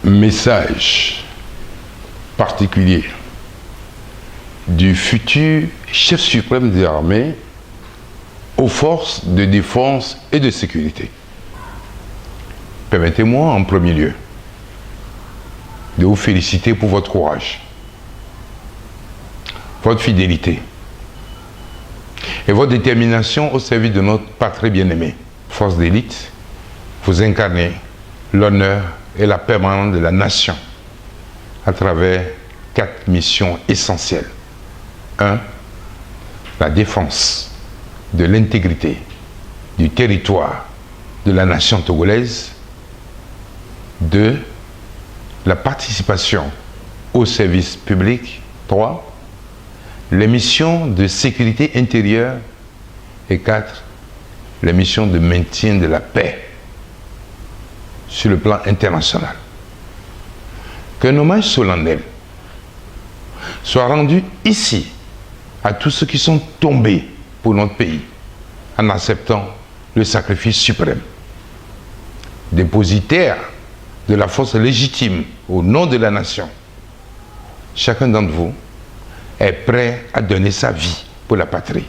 Message particulier du futur chef suprême des armées aux forces de défense et de sécurité. Permettez-moi en premier lieu de vous féliciter pour votre courage, votre fidélité et votre détermination au service de notre patrie bien-aimée. Force d'élite, vous incarnez l'honneur et la permanence de la nation à travers 4 missions essentielles. 1. La défense de l'intégrité du territoire de la nation togolaise. 2. La participation au service public. 3. Les missions de sécurité intérieure. Et 4. Les missions de maintien de la paix sur le plan international. Qu'un hommage solennel soit rendu ici à tous ceux qui sont tombés pour notre pays en acceptant le sacrifice suprême. Dépositaire de la force légitime au nom de la nation, chacun d'entre vous est prêt à donner sa vie pour la patrie.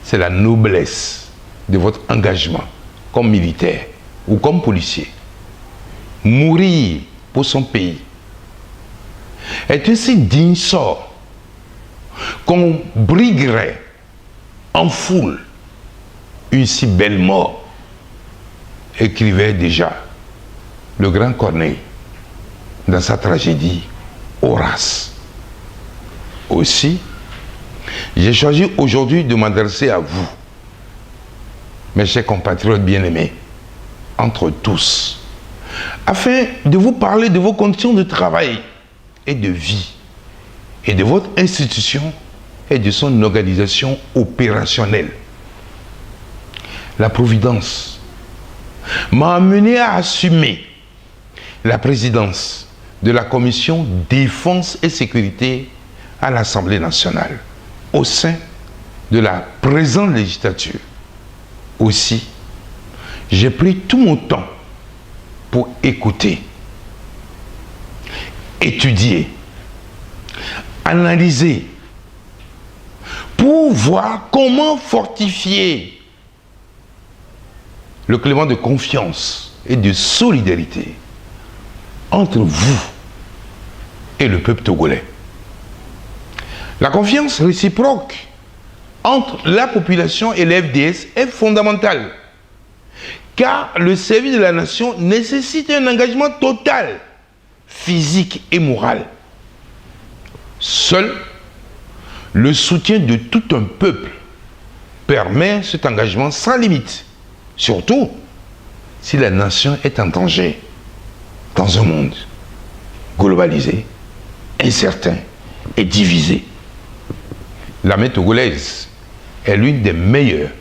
C'est la noblesse de votre engagement comme militaire ou comme policier. Mourir pour son pays est un si digne sort qu'on briguerait en foule une si belle mort, écrivait déjà le grand Corneille dans sa tragédie Horace. Aussi, j'ai choisi aujourd'hui de m'adresser à vous, mes chers compatriotes bien-aimés, entre tous, afin de vous parler de vos conditions de travail et de vie, et de votre institution et de son organisation opérationnelle. La Providence m'a amené à assumer la présidence de la commission défense et sécurité à l'Assemblée nationale, au sein de la présente législature. Aussi, j'ai pris tout mon temps pour écouter, étudier, analyser, pour voir comment fortifier le climat de confiance et de solidarité entre vous et le peuple togolais. La confiance réciproque entre la population et l'FDS est fondamentale, car le service de la nation nécessite un engagement total, physique et moral. Seul le soutien de tout un peuple permet cet engagement sans limite, surtout si la nation est en danger dans un monde globalisé, incertain et divisé. L'armée togolaise est l'une des meilleures,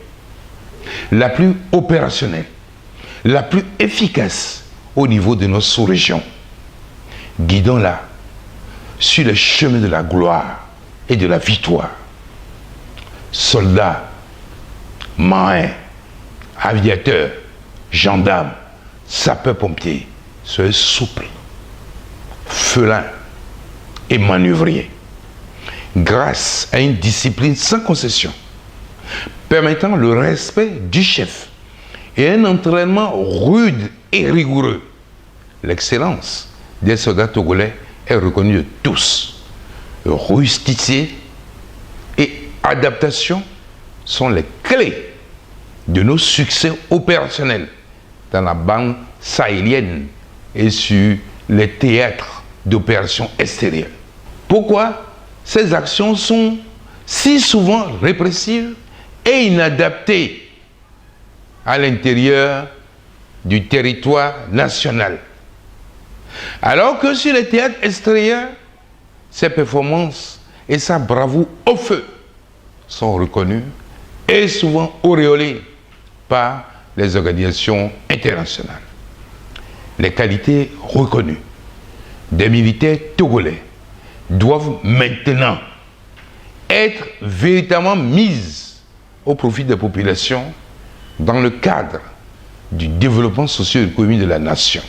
la plus opérationnelle, la plus efficace au niveau de nos sous-régions. Guidons-la sur le chemin de la gloire et de la victoire. Soldats, marins, aviateurs, gendarmes, sapeurs-pompiers, soyez souples, félins et manœuvriers, grâce à une discipline sans concession, permettant le respect du chef et un entraînement rude et rigoureux. L'excellence des soldats togolais est reconnue de tous. Rusticité et adaptation sont les clés de nos succès opérationnels dans la bande sahélienne et sur les théâtres d'opérations extérieures. Pourquoi ces actions sont si souvent répressives et inadaptées à l'intérieur du territoire national, alors que sur les théâtres extérieurs, ses performances et sa bravoure au feu sont reconnues et souvent auréolées par les organisations internationales. Les qualités reconnues des militaires togolais doivent maintenant être véritablement mises au profit des populations dans le cadre du développement socio-économique de la nation.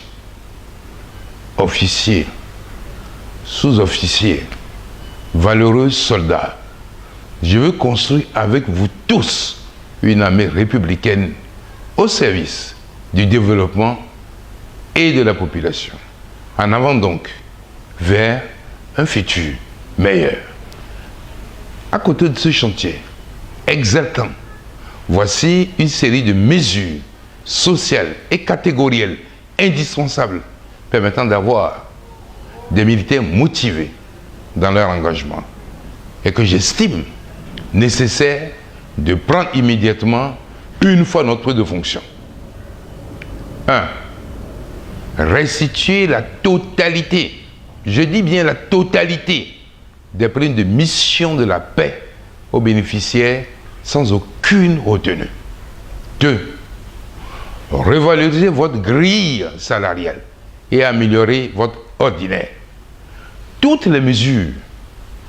officiers, sous-officiers, valeureux soldats, je veux construire avec vous tous une armée républicaine au service du développement et de la population. En avant donc, vers un futur meilleur. À côté de ce chantier exaltant, voici une série de mesures sociales et catégorielles indispensables permettant d'avoir des militaires motivés dans leur engagement et que j'estime nécessaire de prendre immédiatement une fois notre prise de fonction. 1. Restituer la totalité, je dis bien la totalité, des primes de mission de la paix aux bénéficiaires sans aucune retenue. 2. Revaloriser votre grille salariale et améliorer votre ordinaire. Toutes les mesures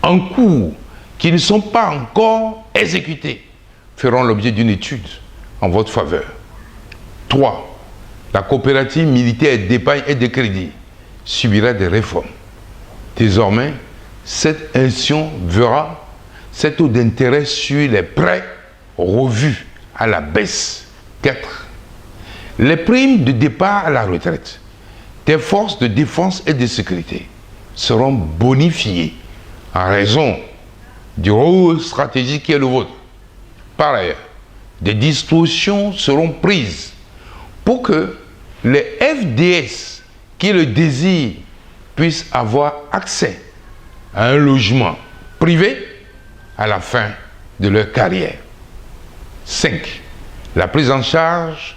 en cours qui ne sont pas encore exécutées feront l'objet d'une étude en votre faveur. 3. La coopérative militaire d'épargne et de crédit subira des réformes. Désormais, cette institution verra cet taux d'intérêt sur les prêts revu à la baisse. 4. Les primes de départ à la retraite des forces de défense et de sécurité seront bonifiées en raison du rôle stratégique qui est le vôtre. Par ailleurs, des dispositions seront prises pour que les FDS qui le désirent puissent avoir accès à un logement privé à la fin de leur carrière. 5. La prise en charge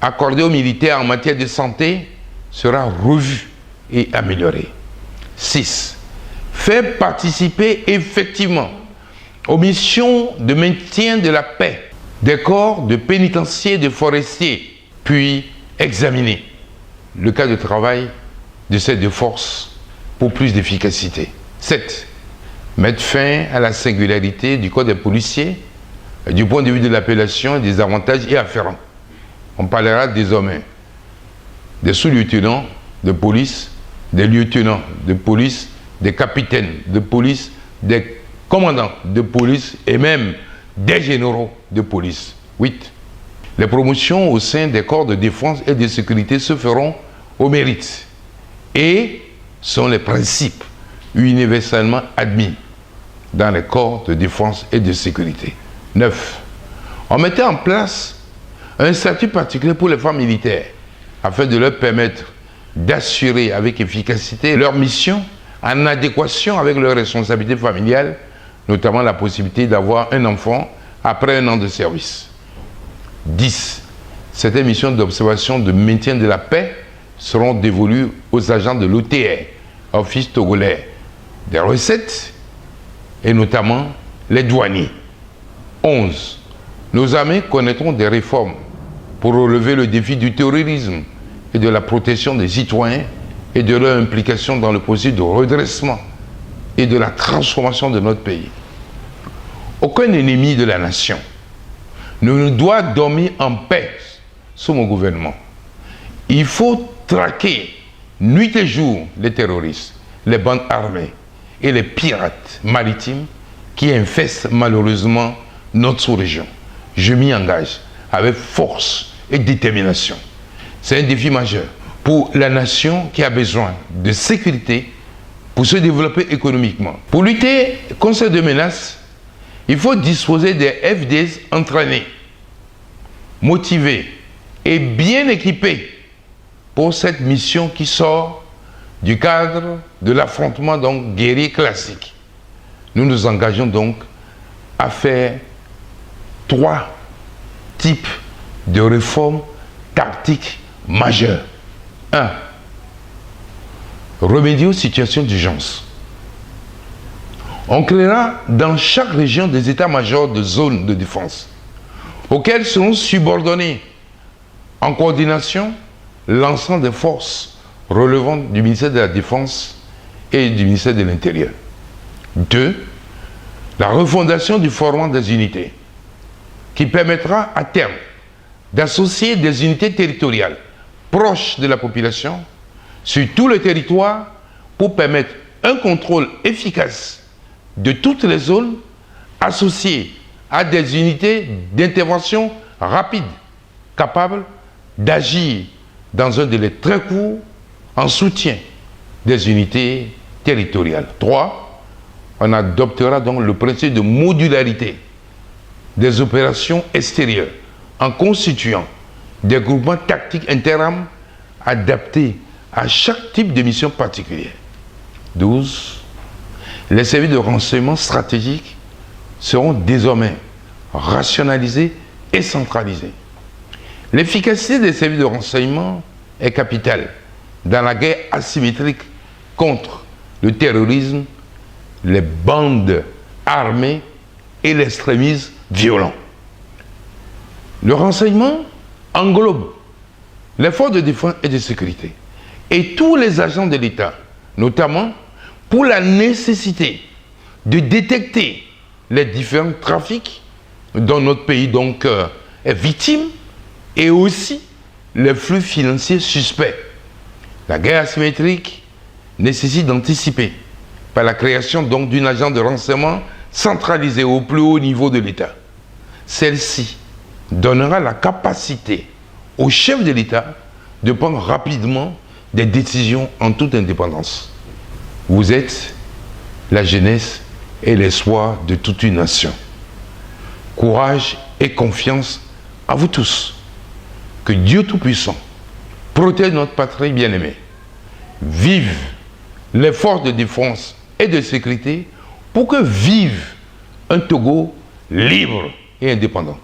accordée aux militaires en matière de santé sera revue et améliorée. 6. Faire participer effectivement aux missions de maintien de la paix des corps de pénitenciers et de forestiers, puis examiner le cas de travail de ces deux forces pour plus d'efficacité. 7. Mettre fin à la singularité du corps des policiers du point de vue de l'appellation et des avantages y afférents. On parlera désormais des sous-lieutenants de police, des lieutenants de police, des capitaines de police, des commandants de police et même des généraux de police. 8. Les promotions au sein des corps de défense et de sécurité se feront au mérite et sont les principes universellement admis dans les corps de défense et de sécurité. 9. On mettait en place un statut particulier pour les femmes militaires afin de leur permettre d'assurer avec efficacité leur mission en adéquation avec leurs responsabilités familiales, notamment la possibilité d'avoir un enfant après 1 an de service. 10. Certaines missions d'observation de maintien de la paix seront dévolues aux agents de l'OTR, Office togolais des recettes, et notamment les douaniers. 11. Nos armées connaîtront des réformes pour relever le défi du terrorisme et de la protection des citoyens et de leur implication dans le processus de redressement et de la transformation de notre pays. Aucun ennemi de la nation ne doit dormir en paix sous mon gouvernement. Il faut traquer nuit et jour les terroristes, les bandes armées et les pirates maritimes qui infestent malheureusement notre sous-région. Je m'y engage avec force et détermination. C'est un défi majeur pour la nation qui a besoin de sécurité pour se développer économiquement. Pour lutter contre ces deux menaces, il faut disposer des FDS entraînés, motivés et bien équipés pour cette mission qui sort du cadre de l'affrontement donc guerrier classique. Nous nous engageons donc à faire 3 types de réformes tactiques majeures. 1. Remédier aux situations d'urgence. On créera dans chaque région des états-majors de zones de défense, auxquels seront subordonnés en coordination l'ensemble des forces relevant du ministère de la Défense et du ministère de l'Intérieur. 2. La refondation du format des unités, qui permettra à terme d'associer des unités territoriales proches de la population sur tout le territoire pour permettre un contrôle efficace de toutes les zones associées à des unités d'intervention rapides, capables d'agir dans un délai très court en soutien des unités territoriales. 3. On adoptera donc le principe de modularité des opérations extérieures en constituant des groupements tactiques interarmes adaptés à chaque type de mission particulière. 12. Les services de renseignement stratégique seront désormais rationalisés et centralisés. L'efficacité des services de renseignement est capitale dans la guerre asymétrique contre le terrorisme, les bandes armées et l'extrémisme violent. Le renseignement englobe les forces de défense et de sécurité et tous les agents de l'État, notamment pour la nécessité de détecter les différents trafics dont notre pays donc est victime et aussi les flux financiers suspects. La guerre asymétrique nécessite d'anticiper par la création donc d'une agence de renseignement centralisée au plus haut niveau de l'État. Celle-ci donnera la capacité au chef de l'État de prendre rapidement des décisions en toute indépendance. Vous êtes la jeunesse et l'espoir de toute une nation. Courage et confiance à vous tous. Que Dieu Tout-Puissant protège notre patrie bien-aimée. Vive les forces de défense et de sécurité pour que vive un Togo libre et indépendant.